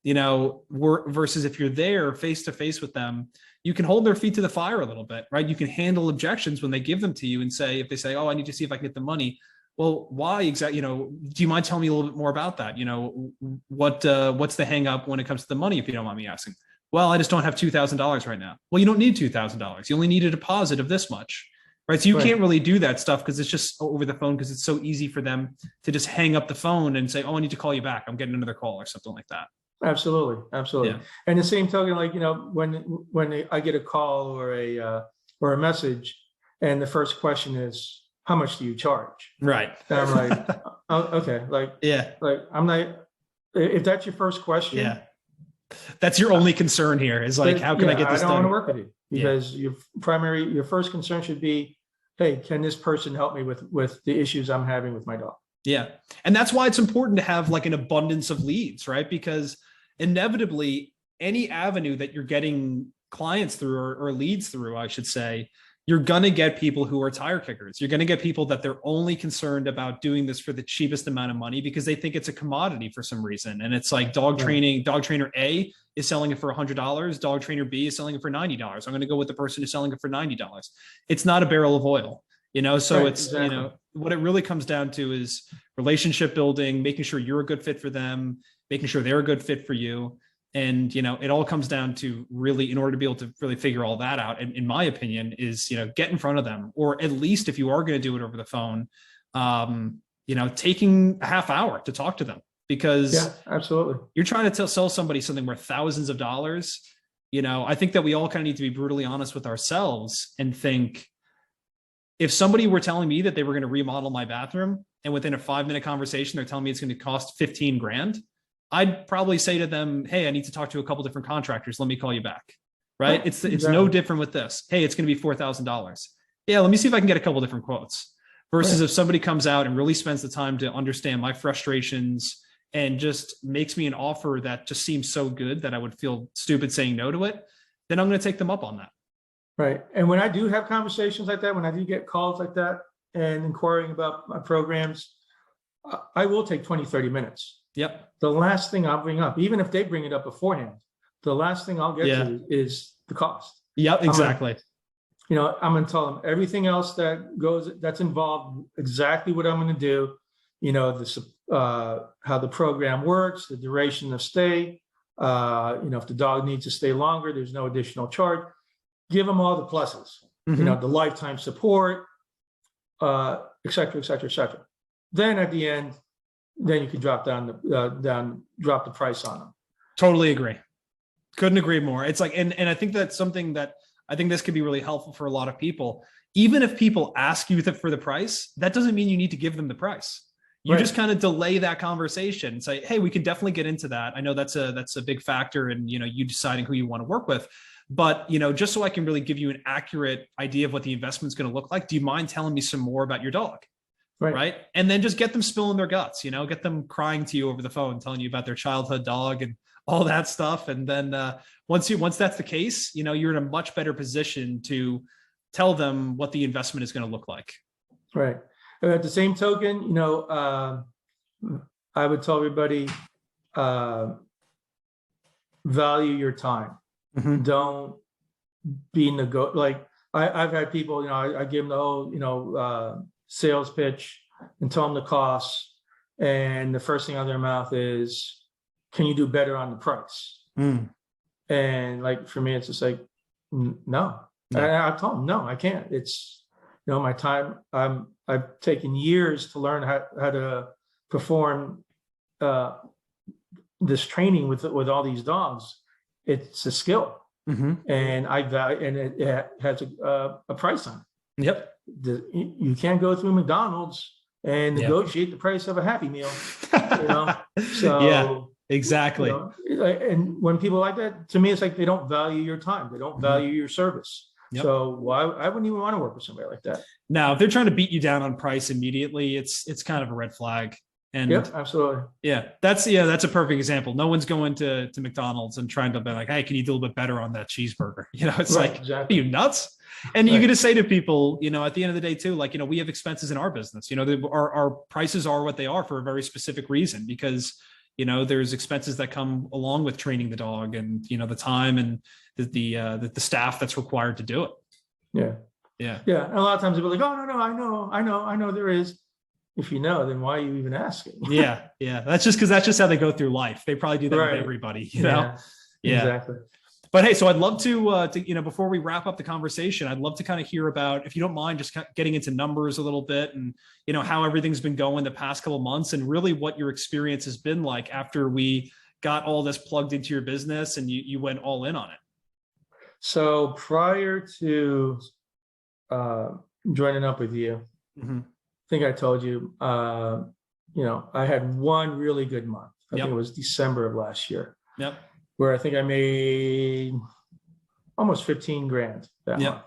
You know, versus if you're there face to face with them, you can hold their feet to the fire a little bit, right? You can handle objections when they give them to you and say, if they say, oh, I need to see if I can get the money. Well, why exactly? You know, do you mind telling me a little bit more about that? You know, what's the hang up when it comes to the money, if you don't mind me asking? Well, I just don't have $2,000 right now. Well, you don't need $2,000. You only need a deposit of this much, right? So you can't really do that stuff because it's just over the phone, because it's so easy for them to just hang up the phone and say, oh, I need to call you back. I'm getting another call or something like that. Absolutely. Yeah. And the same token, like, you know, when I get a call or a message, and the first question is, how much do you charge? Right. And I'm like, oh, okay. Like, yeah. Like, I'm not, if that's your first question. Yeah. That's your only concern here is like, how can I get this done? I don't want to work with you, because your first concern should be, hey, can this person help me with the issues I'm having with my dog? Yeah. And that's why it's important to have like an abundance of leads, right? Because inevitably any avenue that you're getting clients through or leads through, I should say, you're going to get people who are tire kickers. You're going to get people that they're only concerned about doing this for the cheapest amount of money because they think it's a commodity for some reason. And it's like dog trainer A is selling it for $100. Dog trainer B is selling it for $90. I'm going to go with the person who's selling it for $90. It's not a barrel of oil, you know? So you know, what it really comes down to is relationship building, making sure you're a good fit for them, making sure they're a good fit for you. And, you know, it all comes down to really, in order to be able to really figure all that out, in my opinion, is, you know, get in front of them, or at least if you are going to do it over the phone, you know, taking a half hour to talk to them, because absolutely, you're trying to sell somebody something worth thousands of dollars. You know, I think that we all kind of need to be brutally honest with ourselves and think, if somebody were telling me that they were going to remodel my bathroom and within a 5-minute conversation, they're telling me it's going to cost 15 grand, I'd probably say to them, hey, I need to talk to a couple different contractors. Let me call you back. Right. It's no different with this. Hey, it's going to be $4,000. Yeah. Let me see if I can get a couple different quotes, versus if somebody comes out and really spends the time to understand my frustrations and just makes me an offer that just seems so good that I would feel stupid saying no to it, then I'm going to take them up on that. Right. And when I do have conversations like that, when I do get calls like that and inquiring about my programs, I will take 20, 30 minutes. Yep. The last thing I'll bring up, even if they bring it up beforehand, the last thing I'll get to is the cost. Yep, exactly. I'm going to tell them everything else that's involved, exactly what I'm going to do, how the program works, the duration of stay, if the dog needs to stay longer, there's no additional charge. Give them all the pluses, the lifetime support, et cetera, et cetera, et cetera. Then at the end, then you can drop drop the price on them. Totally agree. Couldn't agree more. It's like, and I think that's something that I think this could be really helpful for a lot of people. Even if people ask you for the price, that doesn't mean you need to give them the price. You just kind of delay that conversation and say, hey, we can definitely get into that. I know that's a big factor in, you deciding who you want to work with. But, just so I can really give you an accurate idea of what the investment's going to look like, do you mind telling me some more about your dog? Right. And then just get them spilling their guts, get them crying to you over the phone, telling you about their childhood dog and all that stuff. And then once that's the case, you're in a much better position to tell them what the investment is going to look like. Right. At the same token, I would tell everybody, value your time. Mm-hmm. Don't be like I've had people, I give them the whole, sales pitch and tell them the costs. And the first thing out of their mouth is, can you do better on the price? Mm. And like, for me, it's just like, no. I told them, no, I can't. It's, my time. I've taken years to learn how to perform this training with all these dogs. it's a skill, Mm-hmm. and I value, and it has a price on it. Yep. You can't go through McDonald's and Yeah. negotiate the price of a Happy Meal, Yeah, So, exactly. And when people like that, to me, it's like they don't value your time. They don't value your service. Yep. So I wouldn't even want to work with somebody like that. Now, if they're trying to beat you down on price immediately, it's kind of a red flag. And yep, absolutely. Yeah, that's a perfect example. No one's going to McDonald's and trying to be like, hey, can you do a little bit better on that cheeseburger? It's Right, like, exactly. are you nuts? And you're going to say to people, at the end of the day too, like, we have expenses in our business. Our prices are what they are for a very specific reason, because there's expenses that come along with training the dog, and the time and the staff that's required to do it. Yeah. And a lot of times people are like, oh no, I know there is. If you know, then why are you even asking? Yeah. That's just how they go through life. They probably do that with everybody, Yeah. Exactly. But hey, so I'd love to before we wrap up the conversation, I'd love to kind of hear about, if you don't mind, just getting into numbers a little bit, and how everything's been going the past couple of months, and really what your experience has been like after we got all this plugged into your business and you went all in on it. So prior to joining up with you, mm-hmm. I think I told you, I had one really good month. I think it was December of last year. Yep. Where I think I made almost 15 grand that month.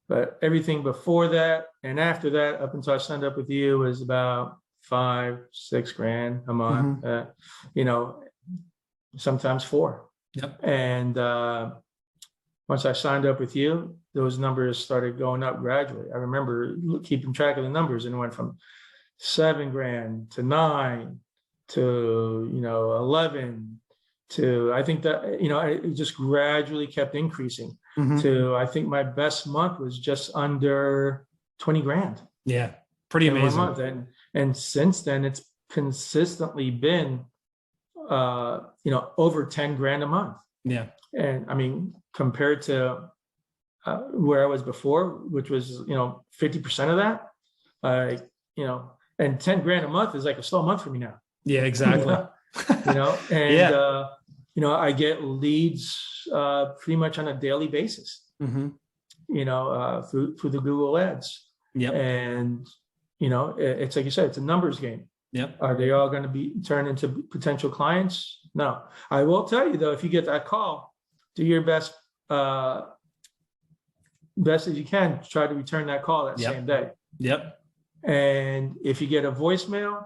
But everything before that and after that, up until I signed up with you, was about 5-6 grand a month. Mm-hmm. Sometimes 4. Yep. And once I signed up with you, those numbers started going up gradually. I remember keeping track of the numbers, and it went from 7 grand to 9 to 11 to, I think that it just gradually kept increasing. Mm-hmm. To, I think my best month was just under 20 grand. Yeah, pretty amazing. 1 month. And since then, it's consistently been over 10 grand a month. Yeah. And I mean, compared to where I was before, which was 50% of that, and 10 grand a month is like a slow month for me now. Yeah, exactly. And I get leads pretty much on a daily basis. Mm-hmm. Through the Google ads. Yep. And it's like you said, it's a numbers game. Yep. Are they all going to be turned into potential clients? No. I will tell you though, if you get that call, do your best as you can to try to return that call that same day. Yep. And if you get a voicemail,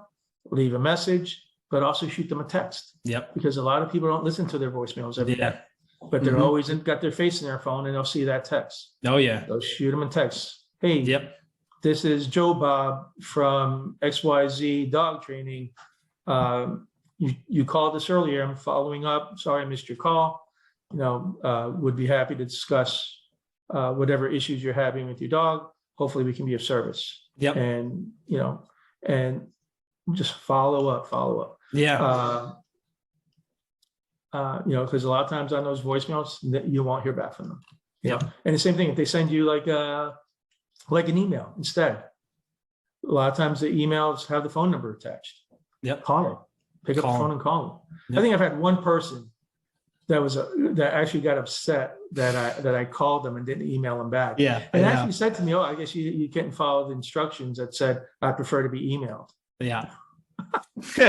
leave a message, but also shoot them a text. Yep. Because a lot of people don't listen to their voicemails every day, but they're always got their face in their phone, and they'll see that text. Oh yeah. They'll shoot them a text. Hey. Yep. This is Joe Bob from XYZ Dog Training. You called us earlier. I'm following up. Sorry I missed your call. Would be happy to discuss whatever issues you're having with your dog. Hopefully we can be of service. Yep. And and just follow up. Yeah. Because a lot of times on those voicemails, you won't hear back from them. Yep. And the same thing if they send you like an email instead. A lot of times the emails have the phone number attached. Yep. Call them. Pick up the phone and call them. Yep. I think I've had one person that actually got upset that I called them and didn't email them back. Yeah. And actually said to me, "Oh, I guess you couldn't follow the instructions that said I prefer to be emailed." Yeah.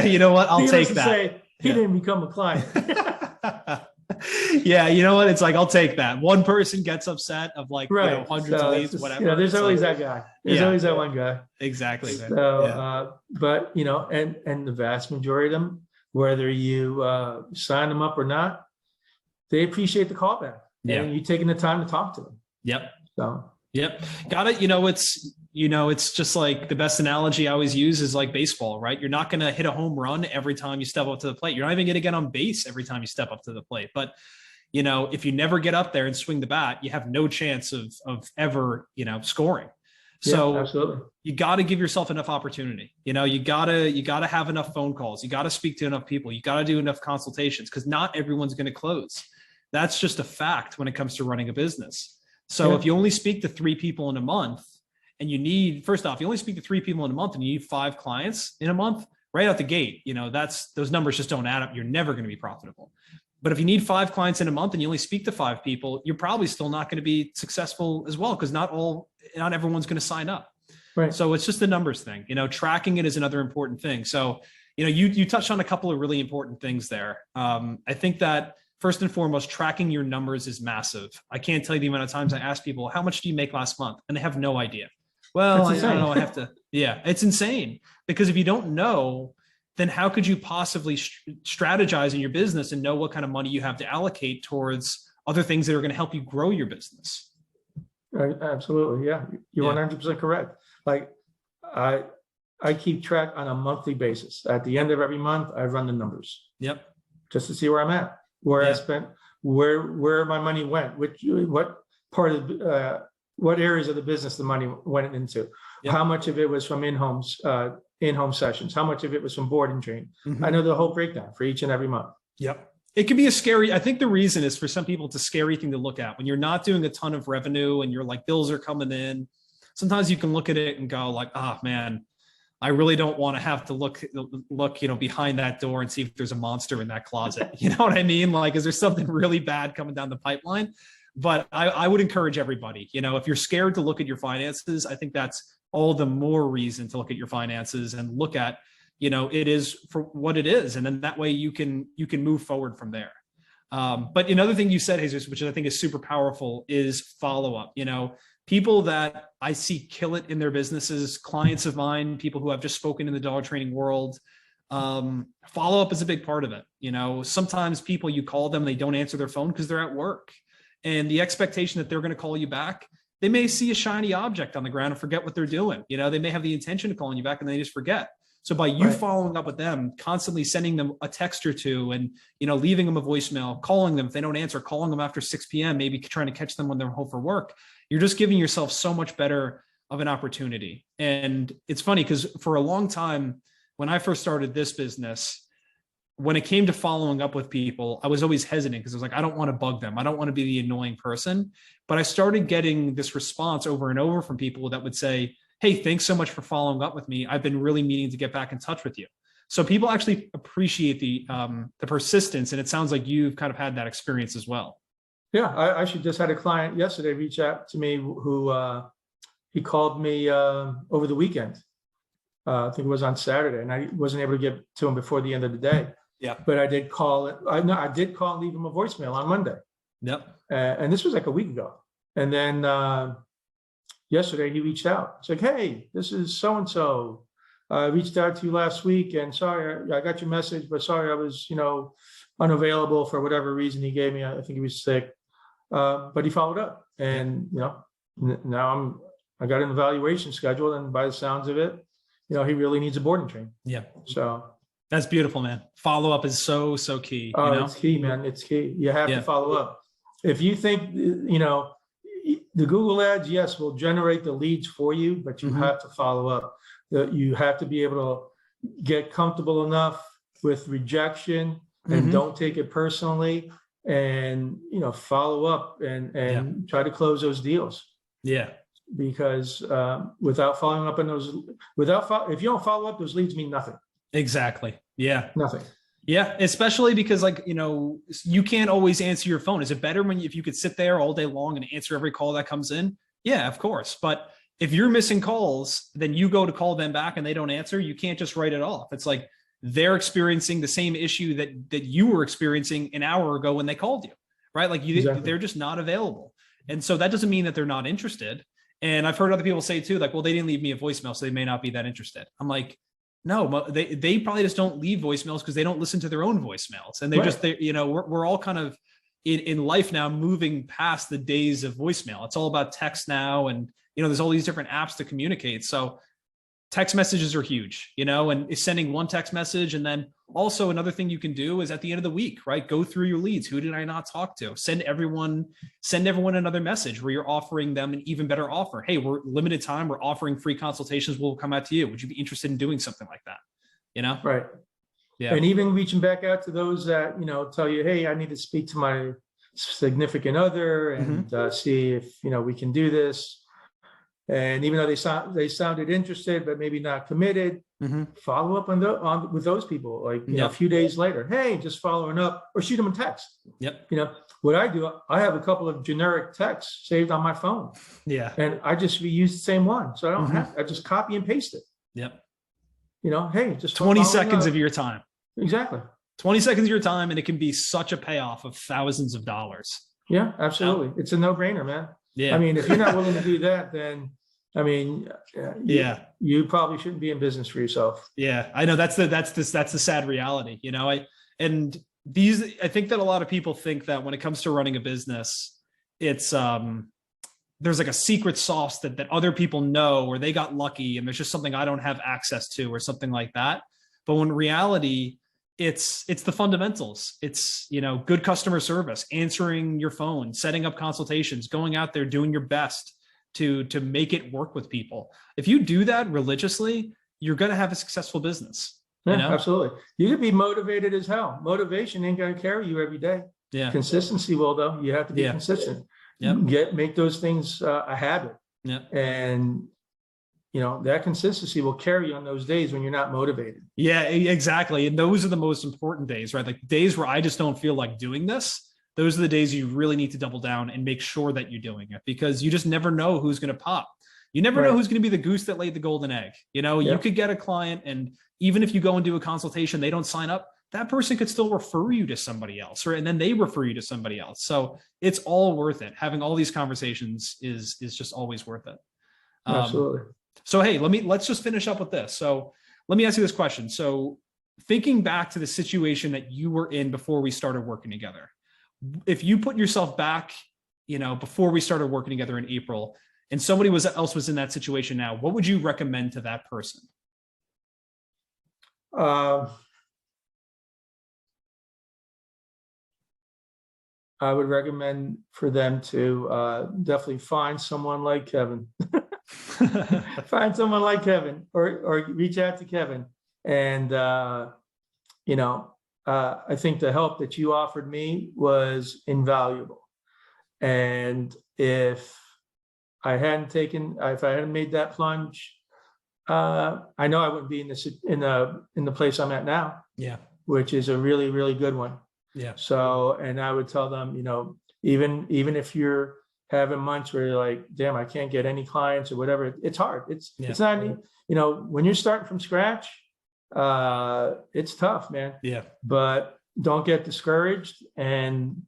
You know what? I'll take that. He didn't become a client. Yeah, you know what? It's like, I'll take that. One person gets upset of like hundreds of leads, whatever. There's always that guy. There's always that one guy. Exactly. So, but and the vast majority of them, whether you sign them up or not, they appreciate the callback. Yeah, and you taking the time to talk to them. Yep. So. Yep. Got it. It's just like the best analogy I always use is like baseball, right? You're not going to hit a home run every time you step up to the plate. You're not even going to get on base every time you step up to the plate. But, if you never get up there and swing the bat, you have no chance of ever, scoring. So absolutely. You got to give yourself enough opportunity. You got to have enough phone calls. You got to speak to enough people. You got to do enough consultations, because not everyone's going to close. That's just a fact when it comes to running a business. So if you only speak to 3 people in a month, and you only speak to 3 people in a month and you need 5 clients in a month, right out the gate, those numbers just don't add up. You're never going to be profitable. But if you need 5 clients in a month and you only speak to 5 people, you're probably still not going to be successful as well, because not everyone's going to sign up. Right. So it's just a numbers thing. Tracking it is another important thing. So, you touched on a couple of really important things there. I think that first and foremost, tracking your numbers is massive. I can't tell you the amount of times I ask people, how much do you make last month? And they have no idea. Well, I don't know. I have to. Yeah, it's insane, because if you don't know, then how could you possibly strategize in your business and know what kind of money you have to allocate towards other things that are going to help you grow your business? Right. Absolutely. Yeah. You're 100% correct. Like I keep track on a monthly basis. At the end of every month, I run the numbers. Yep. Just to see where I'm at, where I spent, where my money went, what part of what areas of the business the money went into, how much of it was from in-home sessions, how much of it was from board and train. I know the whole breakdown for each and every month. Yep. It can be I think the reason is, for some people, it's a scary thing to look at when you're not doing a ton of revenue and you're like, bills are coming in. Sometimes you can look at it and go like, oh man, I really don't want to have to look, behind that door and see if there's a monster in that closet. You know what I mean? Like, is there something really bad coming down the pipeline? But I would encourage everybody, if you're scared to look at your finances, I think that's all the more reason to look at your finances and look at, it is for what it is. And then that way you can move forward from there. But another thing you said, Jesus, which I think is super powerful, is follow-up. People that I see kill it in their businesses, clients of mine, people who I've just spoken in the dog training world, follow-up is a big part of it. Sometimes people, you call them, they don't answer their phone because they're at work. And the expectation that they're going to call you back, they may see a shiny object on the ground and forget what they're doing. They may have the intention of calling you back and they just forget. So by you following up with them, constantly sending them a text or two and, leaving them a voicemail, calling them if they don't answer, calling them after 6 p.m., maybe trying to catch them when they're home for work, you're just giving yourself so much better of an opportunity. And it's funny because for a long time, when I first started this business, when it came to following up with people, I was always hesitant because I was like, I don't want to bug them. I don't want to be the annoying person. But I started getting this response over and over from people that would say, hey, thanks so much for following up with me. I've been really meaning to get back in touch with you. So people actually appreciate the persistence. And it sounds like you've kind of had that experience as well. Yeah, I actually just had a client yesterday reach out to me who he called me over the weekend. I think it was on Saturday, and I wasn't able to get to him before the end of the day. Yeah. But I did call it. I did call and leave him a voicemail on Monday. Yep. And this was like a week ago. And then yesterday he reached out. It's like, hey, this is so-and-so. I reached out to you last week and sorry, I got your message, but sorry, I was, unavailable for whatever reason he gave me. I think he was sick. But he followed up and, now I got an evaluation scheduled, and by the sounds of it, he really needs a board and train. Yeah. So that's beautiful, man. Follow up is so key. It's key, man. It's key. You have to follow up. If you think, the Google ads, yes, will generate the leads for you, but you have to follow up. You have to be able to get comfortable enough with rejection and don't take it personally, and, follow up and try to close those deals. Yeah. Because without following up on those, if you don't follow up, those leads mean nothing. Exactly. Yeah. Nothing. Yeah. Especially because you can't always answer your phone. Is it better if you could sit there all day long and answer every call that comes in? Yeah, of course. But if you're missing calls, then you go to call them back and they don't answer. You can't just write it off. It's like they're experiencing the same issue that you were experiencing an hour ago when they called you, right? Like they're just not available. And so that doesn't mean that they're not interested. And I've heard other people say too, like, well, they didn't leave me a voicemail, so they may not be that interested. I'm like, no, they probably just don't leave voicemails because they don't listen to their own voicemails. And we're all kind of in life now moving past the days of voicemail. It's all about text now. And, there's all these different apps to communicate. So text messages are huge, and sending one text message. And then also another thing you can do is at the end of the week, right? Go through your leads. Who did I not talk to? Send everyone another message where you're offering them an even better offer. Hey, we're limited time. We're offering free consultations. We'll come out to you. Would you be interested in doing something like that? Right. Yeah. And even reaching back out to those that, tell you, hey, I need to speak to my significant other and see if, we can do this. And even though they sounded interested, but maybe not committed, follow up with those people, like, you know, a few days later, hey, just following up, or shoot them a text. Yep. You know, what I do, I have a couple of generic texts saved on my phone. Yeah. And I just reuse the same one. So I don't have, I just copy and paste it. Yep. You know, hey, just 20 seconds of your time. Exactly. 20 seconds of your time, and it can be such a payoff of thousands of dollars. Yeah, absolutely. Yeah. It's a no-brainer, man. Yeah. I mean, if you're not willing to do that, then I mean, you probably shouldn't be in business for yourself. Yeah, I know that's the sad reality, you know. I think that a lot of people think that when it comes to running a business, it's there's like a secret sauce that other people know, or they got lucky and there's just something I don't have access to, or something like that. But when in reality, it's the fundamentals. It's, you know, good customer service, answering your phone, setting up consultations, going out there, doing your best to make it work with people. If you do that religiously, you're going to have a successful business. Yeah, you know? Absolutely. You could be motivated as hell. Motivation ain't going to carry you every day. Yeah. Consistency will, though. You have to be consistent. Make those things a habit. Yeah. And you know, that consistency will carry you on those days when you're not motivated. Yeah, exactly. And those are the most important days, right? Like days where I just don't feel like doing this. Those are the days you really need to double down and make sure that you're doing it, because you just never know who's going to pop. You never know who's going to be the goose that laid the golden egg. You know, you could get a client, and even if you go and do a consultation, they don't sign up, that person could still refer you to somebody else, right? And then they refer you to somebody else. So it's all worth it. Having all these conversations is just always worth it. Absolutely. So, hey, let's just finish up with this. So let me ask you this question. So thinking back to the situation that you were in before we started working together, if you put yourself back, you know, before we started working together in April, and somebody else was in that situation now, what would you recommend to that person? I would recommend for them to definitely find someone like Kevin. Find someone like Kevin, or reach out to Kevin. And, you know, I think the help that you offered me was invaluable. And if I hadn't made that plunge, I know I wouldn't be in the place I'm at now. Yeah. Which is a really, really good one. Yeah. So, and I would tell them, you know, even if you're having months where you're like, damn, I can't get any clients or whatever, it's hard. It's not, you know, when you're starting from scratch, it's tough, man. Yeah. But don't get discouraged and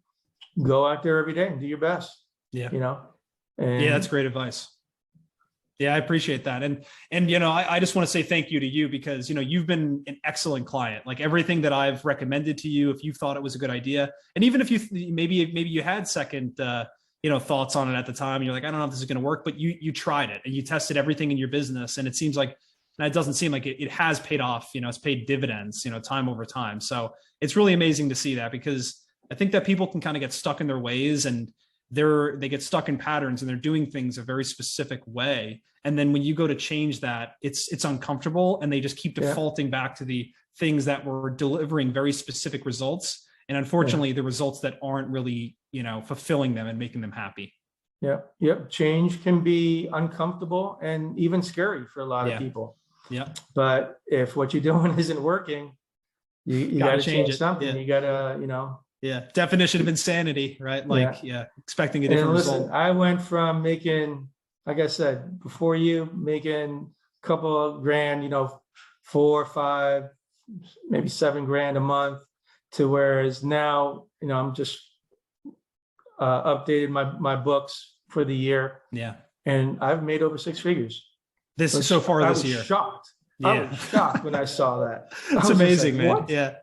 go out there every day and do your best. Yeah. You know? And that's great advice. Yeah, I appreciate that. And you know, I just want to say thank you to you, because, you know, you've been an excellent client. Like everything that I've recommended to you, if you thought it was a good idea, and even if you maybe you had second you know, thoughts on it at the time, and you're like, I don't know if this is going to work, but you tried it and you tested everything in your business, and it seems like, and it doesn't seem like it has paid off. You know, it's paid dividends, you know, time over time. So it's really amazing to see that, because I think that people can kind of get stuck in their ways, and they get stuck in patterns, and they're doing things a very specific way. And then when you go to change that, it's uncomfortable, and they just keep defaulting back to the things that were delivering very specific results. And unfortunately, the results that aren't really, you know, fulfilling them and making them happy. Yeah. Yep. Change can be uncomfortable and even scary for a lot of people. Yeah. But if what you're doing isn't working, you got to change something. Yeah. You got to, you know. Yeah. Definition of insanity, right? Like, expecting a different result. I went from making, like I said, before you, making a couple of grand, you know, 4 or 5, maybe 7 grand a month, to whereas now, you know, I'm just updated my books for the year. Yeah. And I've made over 6 figures. This year. I was shocked. Yeah. I was shocked when I saw that. It's amazing, like, man. What? Yeah.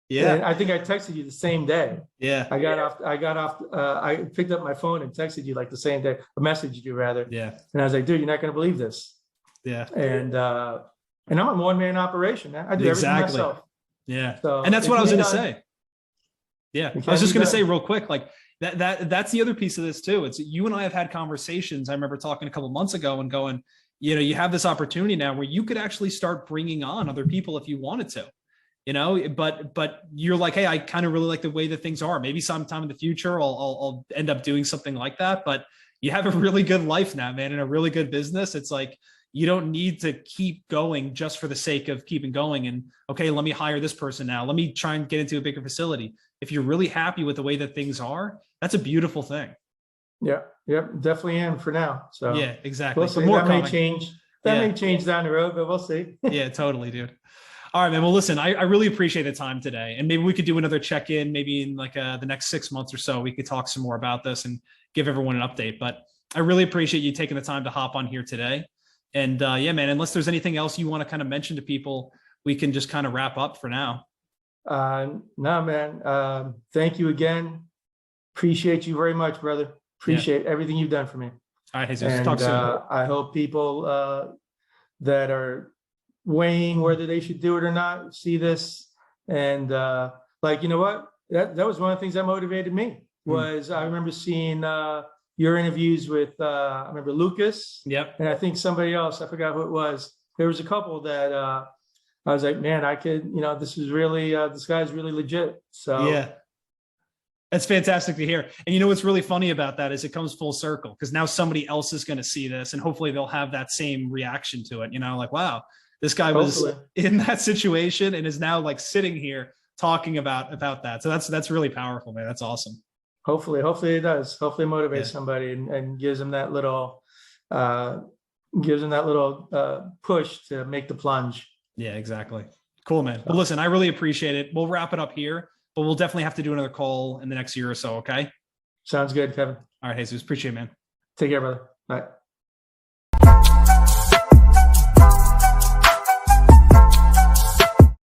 Yeah. And I think I texted you the same day. Yeah. I picked up my phone and texted you like the same day, or messaged you rather. Yeah. And I was like, dude, you're not going to believe this. Yeah. And I'm a one-man operation, man. I do everything myself. Yeah. So, and that's what I was going to say. Yeah. I was just going to say real quick, like that's the other piece of this too. It's you and I have had conversations. I remember talking a couple of months ago and going, you know, you have this opportunity now where you could actually start bringing on other people if you wanted to, you know, but you're like, hey, I kind of really like the way that things are. Maybe sometime in the future, I'll end up doing something like that. But you have a really good life now, man, and a really good business. It's like, you don't need to keep going just for the sake of keeping going. And okay, let me hire this person now. Let me try and get into a bigger facility. If you're really happy with the way that things are, that's a beautiful thing. Yeah, yep, definitely am for now. So Yeah, exactly. we'll see. More That may change. That may change down the road, but we'll see. Yeah, totally, dude. All right, man. Well, listen, I really appreciate the time today. And maybe we could do another check-in, maybe in like the next 6 months or so. We could talk some more about this and give everyone an update. But I really appreciate you taking the time to hop on here today. And yeah, man, unless there's anything else you want to kind of mention to people, we can just kind of wrap up for now. No, man. Thank you again. Appreciate you very much, brother. Appreciate everything you've done for me. All right, Jesus. And Talk soon. I hope people that are weighing whether they should do it or not see this. And like, you know what? That was one of the things that motivated me. Was I remember seeing your interviews with I remember Lucas. Yep. And I think somebody else, I forgot who it was. There was a couple that I was like, man, I could, you know, this is really this guy's really legit. So yeah. That's fantastic to hear. And you know what's really funny about that is it comes full circle, because now somebody else is going to see this and hopefully they'll have that same reaction to it. You know, like, wow, this guy was in that situation and is now like sitting here talking about that. So that's really powerful, man. That's awesome. Hopefully it does. Hopefully it motivates somebody and gives them that little push to make the plunge. Yeah, exactly. Cool, man. Well, listen, I really appreciate it. We'll wrap it up here, but we'll definitely have to do another call in the next year or so. Okay. Sounds good, Kevin. All right, Jesus. Appreciate it, man. Take care, brother. Bye.